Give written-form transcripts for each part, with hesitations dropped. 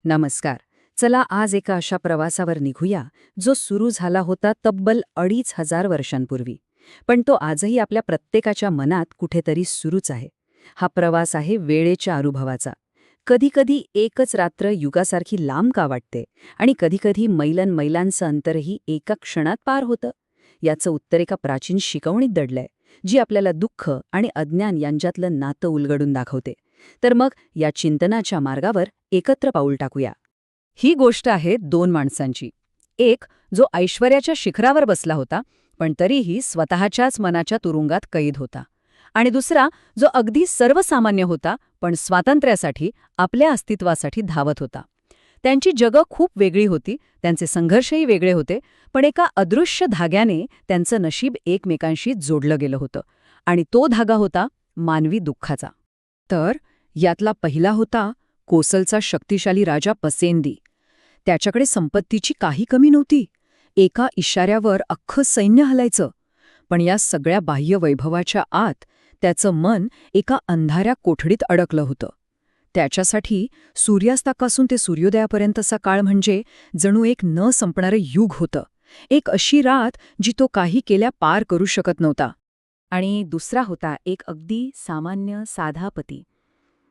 नमस्कार. चला आज एका अशा प्रवासावर निघूया जो सुरू झाला होता तब्बल 2500 वर्षांपूर्वी. पण तो आजही आपल्या प्रत्येकाच्या मनात कुठेतरी सुरूच आहे. हा प्रवास आहे वेळेच्या अनुभवाचा. कधीकधी एकच रात्र युगासारखी लांब का वाटते आणि कधीकधी मैलांचं अंतरही एका क्षणात पार होतं. याचं उत्तर एका प्राचीन शिकवणीत दडलंय, जी आपल्याला दुःख आणि अज्ञान यांच्यातलं नातं उलगडून दाखवते. तर मग या चिंतनाच्या मार्गावर एकत्र पाऊल टाकूया. ही गोष्ट आहे दोन माणसांची. एक जो ऐश्वर्याच्या शिखरावर बसला होता, पण तरीही स्वतःच्याच मनाच्या तुरुंगात कैद होता. आणि दुसरा जो अगदी सर्वसामान्य होता, पण स्वातंत्र्यासाठी, आपल्या अस्तित्वासाठी धावत होता. त्यांची जगं खूप वेगळी होती, त्यांचे संघर्षही वेगळे होते, पण एका अदृश्य धाग्याने त्यांचं नशीब एकमेकांशी जोडलं गेलं होतं. आणि तो धागा होता मानवी दुःखाचा. तर यातला पहिला होता कोसलचा शक्तिशाली राजा पसेंदी. त्याच्याकडे संपत्तीची काही कमी नव्हती. एका इशाऱ्यावर अख्खं सैन्य हलायचं. पण या सगळ्या बाह्य वैभवाच्या आत त्याचं मन एका अंधाऱ्या कोठडीत अडकलं होतं. त्याच्यासाठी सूर्यास्तापासून ते सूर्योदयापर्यंतचा काळ म्हणजे जणू एक न संपणारं युग होतं. एक अशी रात जी तो काही केल्या पार करू शकत नव्हता. आणि दुसरा होता एक अगदी सामान्य साधा पती.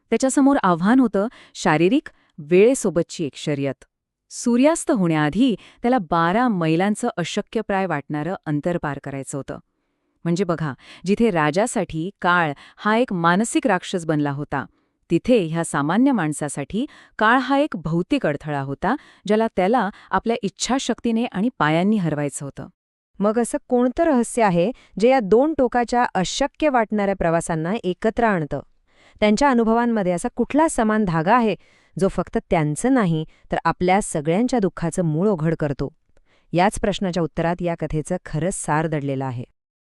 त्याच्यासमोर आव्हान होतं शारीरिक, वेळेसोबतची एक शर्यत. सूर्यास्त होण्याआधी त्याला 12 मैलांचं अशक्यप्राय वाटणारं अंतर पार करायचं होतं. म्हणजे बघा, जिथे राजासाठी काळ हा एक मानसिक राक्षस बनला होता, तिथे ह्या सामान्य माणसासाठी काळ हा एक भौतिक अडथळा होता, ज्याला त्याला आपल्या इच्छाशक्तीने आणि पायांनी हरवायचं होतं. मग असं कोणतं रहस्य आहे जे या दोन टोकाच्या अशक्य वाटणाऱ्या प्रवासांना एकत्र आणतं? त्यांच्या अनुभवांमध्ये असा कुठला समान धागा आहे जो फक्त त्यांचं नाही तर आपल्या सगळ्यांच्या दुःखाचं मूळ उघड करतो? याच प्रश्नाच्या उत्तरात या कथेचं खरंच सार दडलेलं आहे.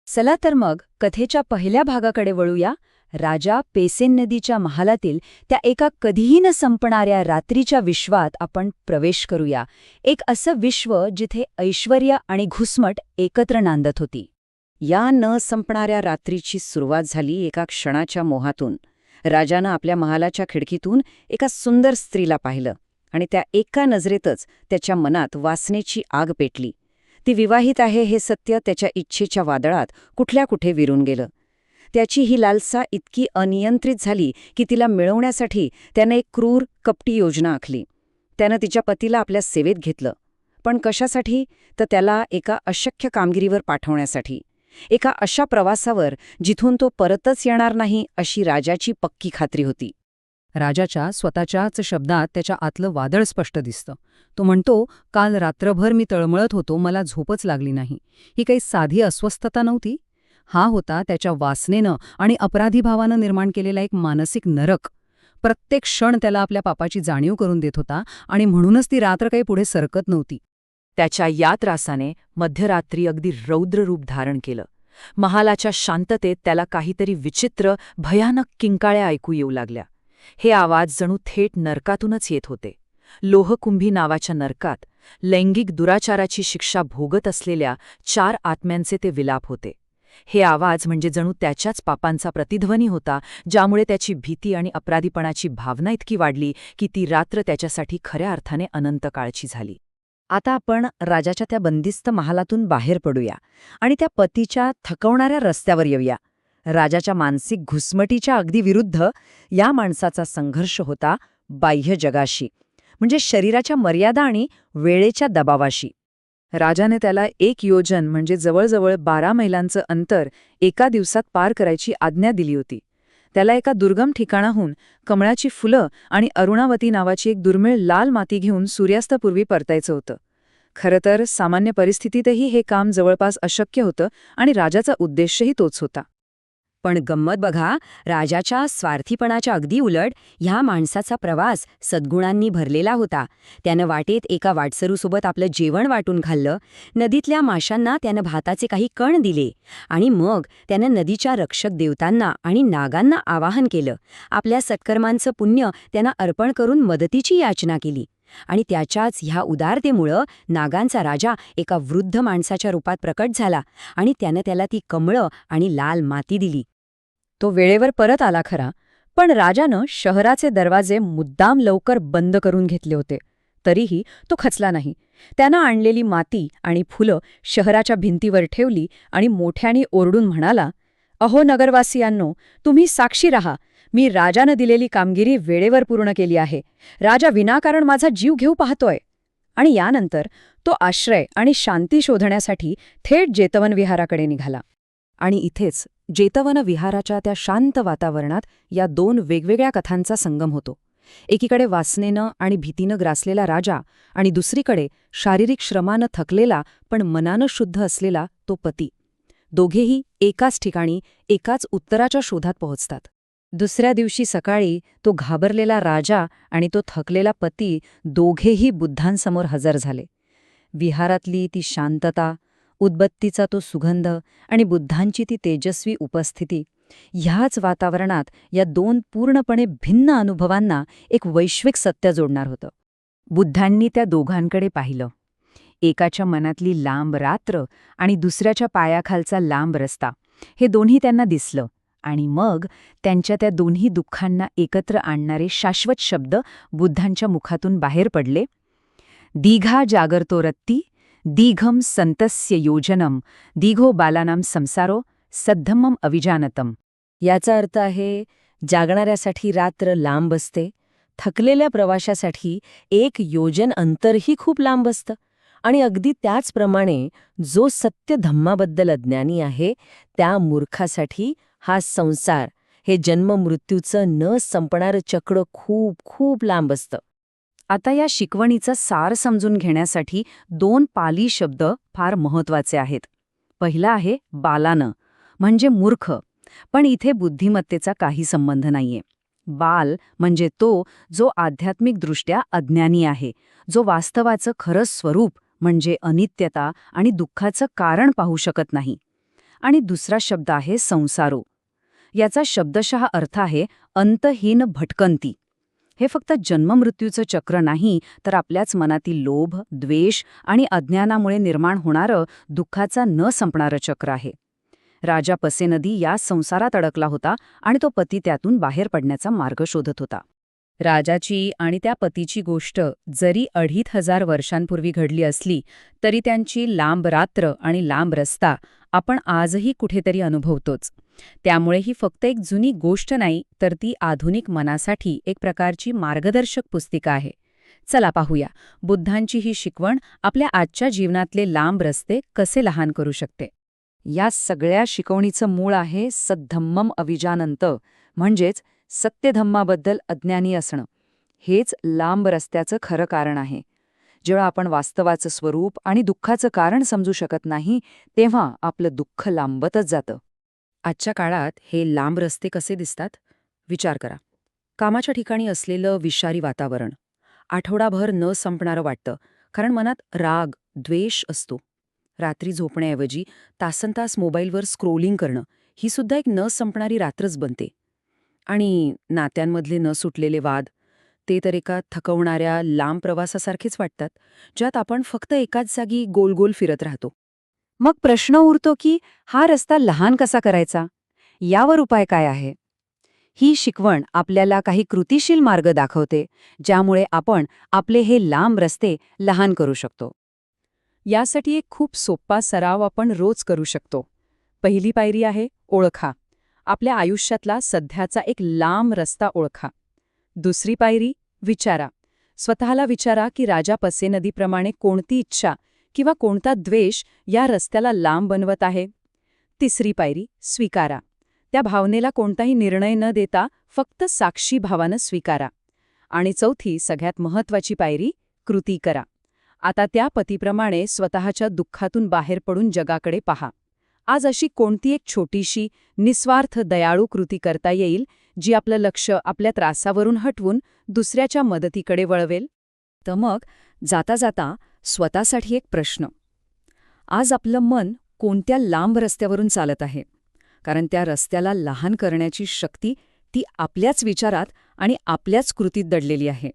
चला तर मग कथेच्या पहिल्या भागाकडे वळूया. राजा पेसेन नदीच्या महालातील त्या एका कधीही न संपणाऱ्या रात्रीच्या विश्वात आपण प्रवेश करूया. एक असं विश्व जिथे ऐश्वर्य आणि घुसमट एकत्र नांदत होती. या न संपणाऱ्या रात्रीची सुरुवात झाली एका क्षणाच्या मोहातून. राजानं आपल्या महालाच्या खिडकीतून एका सुंदर स्त्रीला पाहिलं आणि त्या एका नजरेतच त्याच्या मनात वासनेची आग पेटली. ती विवाहित आहे हे सत्य त्याच्या इच्छेच्या वादळात कुठल्या कुठे विरून गेलं. त्याची ही लालसा इतकी अनियंत्रित झाली की तिला मिळवण्यासाठी त्यानं एक क्रूर, कपटी योजना आखली. त्यानं तिच्या पतीला आपल्या सेवेत घेतलं. पण कशासाठी? तर त्याला एका अशक्य कामगिरीवर पाठवण्यासाठी. एका अशा प्रवासावर जिथून तो परतच येणार नाही अशी राजाची पक्की खात्री होती. राजाच्या स्वतःच्याच शब्दात त्याच्या आतलं वादळ स्पष्ट दिसतं. तो म्हणतो, काल रात्रभर मी तळमळत होतो, मला झोपच लागली नाही. ही काही साधी अस्वस्थता नव्हती. हा होता त्याच्या वासनेनं आणि अपराधीभावानं निर्माण केलेला एक मानसिक नरक. प्रत्येक क्षण त्याला आपल्या पापाची जाणीव करून देत होता आणि म्हणूनच ती रात्र काही पुढे सरकत नव्हती. त्याच्या या त्रासाने मध्यरात्री अगदी रौद्र रूप धारण केलं. महालाच्या शांततेत त्याला काहीतरी विचित्र, भयानक किंकाळ्या ऐकू येऊ लागल्या. हे आवाज जणू थेट नरकातूनच येत होते. लोहकुंभी नावाच्या नरकात लैंगिक दुराचाराची शिक्षा भोगत असलेल्या 4 आत्म्यांचे ते विलाप होते. हे आवाज म्हणजे जणू त्याच्याच पापांचा प्रतिध्वनी होता, ज्यामुळे त्याची भीती आणि अपराधीपणाची भावना इतकी वाढली की ती रात्र त्याच्यासाठी खऱ्या अर्थाने अनंत काळची झाली. आता आपण राजाच्या त्या बंदिस्त महालातून बाहेर पडूया आणि त्या पतीच्या थकवणाऱ्या रस्त्यावर येऊया. राजाच्या मानसिक घुसमटीच्या अगदी विरुद्ध या माणसाचा संघर्ष होता बाह्य जगाशी, म्हणजे शरीराच्या मर्यादा आणि वेळेच्या दबावाशी. राजाने त्याला एक योजन म्हणजे जवळजवळ 12 मैलांचं अंतर एका दिवसात पार करायची आज्ञा दिली होती. त्याला एका दुर्गम ठिकाणाहून कमळाची फुलं आणि अरुणावती नावाची एक दुर्मिळ लाल माती घेऊन सूर्यास्तापूर्वी परतायचं होतं. खरं तर सामान्य परिस्थितीतही हे काम जवळपास अशक्य होतं आणि राजाचा उद्देशही तोच होता. पण गंमत बघा, राजाच्या स्वार्थीपणाच्या अगदी उलट ह्या माणसाचा प्रवास सद्गुणांनी भरलेला होता. त्यानं वाटेत एका वाटसरूसोबत आपलं जेवण वाटून खाल्लं, नदीतल्या माशांना त्यानं भाताचे काही कण दिले आणि मग त्यानं नदीच्या रक्षक देवतांना आणि नागांना आवाहन केलं. आपल्या सत्कर्मांचं पुण्य त्यानं अर्पण करून मदतीची याचना केली. आणि त्याच्याच ह्या उदारतेमुळं नागांचा राजा एका वृद्ध माणसाच्या रूपात प्रकट झाला आणि त्यानं त्याला ती कमळं आणि लाल माती दिली. तो वेळेवर परत आला खरा, पण राजानं शहराचे दरवाजे मुद्दाम लवकर बंद करून घेतले होते. तरीही तो खचला नाही. त्यानं आणलेली माती आणि फुलं शहराच्या भिंतीवर ठेवली आणि मोठ्याने ओरडून म्हणाला, "अहो नगरवासियांनो, तुम्ही साक्षी राहा. मी राजानं दिलेली कामगिरी वेळेवर पूर्ण केली आहे. राजा विनाकारण माझा जीव घेऊ पाहतोय." आणि यानंतर तो आश्रय आणि शांती शोधण्यासाठी थेट जेतवन विहाराकडे निघाला. आणि इथेच जेतवन विहाराच्या त्या शांत वातावरणात या दोन वेगवेगळ्या कथांचा संगम होतो. एकीकडे वासनेनं आणि भीतीनं ग्रासलेला राजा आणि दुसरीकडे शारीरिक श्रमानं थकलेला पण मनानं शुद्ध असलेला तो पती. दोघेही एकाच ठिकाणी एकाच उत्तराच्या शोधात पोहोचतात. दुसऱ्या दिवशी सकाळी तो घाबरलेला राजा आणि तो थकलेला पती दोघेही बुद्धांसमोर हजर झाले. विहारातली ती शांतता, उदबत्तीचा तो सुगंध आणि बुद्धांची ती तेजस्वी उपस्थिती, ह्याच वातावरणात या दोन पूर्णपणे भिन्न अनुभवांना एक वैश्विक सत्य जोडणार होतं. बुद्धांनी त्या दोघांकडे पाहिलं. एकाच्या मनातली लांब रात्र आणि दुसऱ्याच्या पायाखालचा लांब रस्ता, हे दोन्ही त्यांना दिसलं. आणि मग त्यांच्या त्या दोन्ही दुःखांना एकत्र आणणारे शाश्वत शब्द बुद्धांच्या मुखातून बाहेर पडले. दीघा जागरतो रत्ती, दीघम संतस्य योजनम, दीघो बालानाम संसारो, सद्धम्मम अविजानतम. याचा अर्थ आहे, जागणाऱ्यासाठी रात्र लांब असते, थकलेल्या प्रवाशासाठी एक योजन अंतरही खूप लांब असतं. आणि अगदी त्याचप्रमाणे जो सत्य धम्माबद्दल अज्ञानी आहे, त्या मूर्खासाठी हा संसार, हे जन्ममृत्यूचं न संपणारं चक्र खूप खूप लांब असतं. आता या शिकवणीचं सार समजून घेण्यासाठी दोन पाली शब्द फार महत्वाचे आहेत. पहिला आहे बालानं, म्हणजे मूर्ख. पण इथे बुद्धिमत्तेचा काही संबंध नाहीये. बाल म्हणजे तो जो आध्यात्मिकदृष्ट्या अज्ञानी आहे, जो वास्तवाचं खरं स्वरूप म्हणजे अनित्यता आणि दुःखाचं कारण पाहू शकत नाही. आणि दुसरा शब्द आहे संसारो. याचा शब्दशः अर्थ आहे अंतहीन भटकंती. हे फक्त जन्ममृत्यूचं चक्र नाही, तर आपल्याच मनातील लोभ, द्वेष आणि अज्ञानामुळे निर्माण होणारं दुःखाचा न संपणारं चक्र आहे. राजा पसेनदी या संसारात अडकला होता आणि तो पती त्यातून बाहेर पडण्याचा मार्ग शोधत होता. राजाची आणि त्या पतीची गोष्ट जरी 2500 वर्षांपूर्वी घडली असली, तरी त्यांची लांब रात्र आणि लांब रस्ता आपण आजही कुठेतरी अनुभवतोच. त्यामुळे ही फक्त एक जुनी गोष्ट नाही, तर ती आधुनिक मनासाठी एक प्रकारची मार्गदर्शक पुस्तिका आहे. चला पाहूया, बुद्धांची ही शिकवण आपल्या आजच्या जीवनातले लांब रस्ते कसे लहान करू शकते. या सगळ्या शिकवणीचं मूळ आहे सद्धम्मम अविजानंत, म्हणजेच सत्यधम्माबद्दल अज्ञानी असणं. हेच लांब रस्त्याचं खरं कारण आहे. जेव्हा आपण वास्तवाचं स्वरूप आणि दुःखाचं कारण समजू शकत नाही, तेव्हा आपलं दुःख लांबतच जातं. आजच्या काळात हे लांब रस्ते कसे दिसतात? विचार करा. कामाच्या ठिकाणी असलेलं विषारी वातावरण, आठवडाभर न संपणारं वाटतं, कारण मनात राग, द्वेष असतो. रात्री झोपण्याऐवजी तासनतास मोबाईलवर स्क्रोलिंग करणं, ही सुद्धा एक न संपणारी रात्रच बनते. आणि नात्यांमधले न सुटलेले वाद, ते तर एका थकवणाऱ्या लांब प्रवासासारखेच वाटतात, ज्यात आपण फक्त एकाच जागी गोल गोल फिरत राहतो. मग प्रश्न उरतो की हा रस्ता लहान कसा करायचा? यावर उपाय काय आहे? ही शिकवण आपल्याला काही कृतिशील मार्ग दाखवते, ज्यामुळे आपण आपले हे लांब रस्ते लहान करू शकतो. यासाठी एक खूप सोपा सराव आपण रोज करू शकतो. पहिली पायरी आहे ओळखा. आपल्या आयुष्यातला सध्याचा एक लांब रस्ता ओळखा. दुसरी पायरी विचारा. स्वतःला विचारा की राजा पसेनदीप्रमाणे कोणती इच्छा किंवा कोणता द्वेष या रस्त्याला लांब बनवत आहे. तिसरी पायरी स्वीकारा. त्या भावनेला कोणताही निर्णय न देता फक्त साक्षी भावानं स्वीकारा. आणि चौथी सगळ्यात महत्वाची पायरी कृती करा. आता त्या पतीप्रमाणे स्वतःच्या दुःखातून बाहेर पडून जगाकडे पहा. आज अशी कोणती एक छोटीशी निस्वार्थ दयाळू कृती करता येईल, जी आपलं लक्ष आपल्या त्रासावरून हटवून दुसऱ्याच्या मदतीकडे वळवेल? तर मग जाता जाता स्वतःसाठी एक प्रश्न. आज आपलं मन कोणत्या लांब रस्त्यावरून चालत आहे? कारण त्या रस्त्याला लहान करण्याची शक्ती ती आपल्याच विचारात आणि आपल्याच कृतीत दडलेली आहे.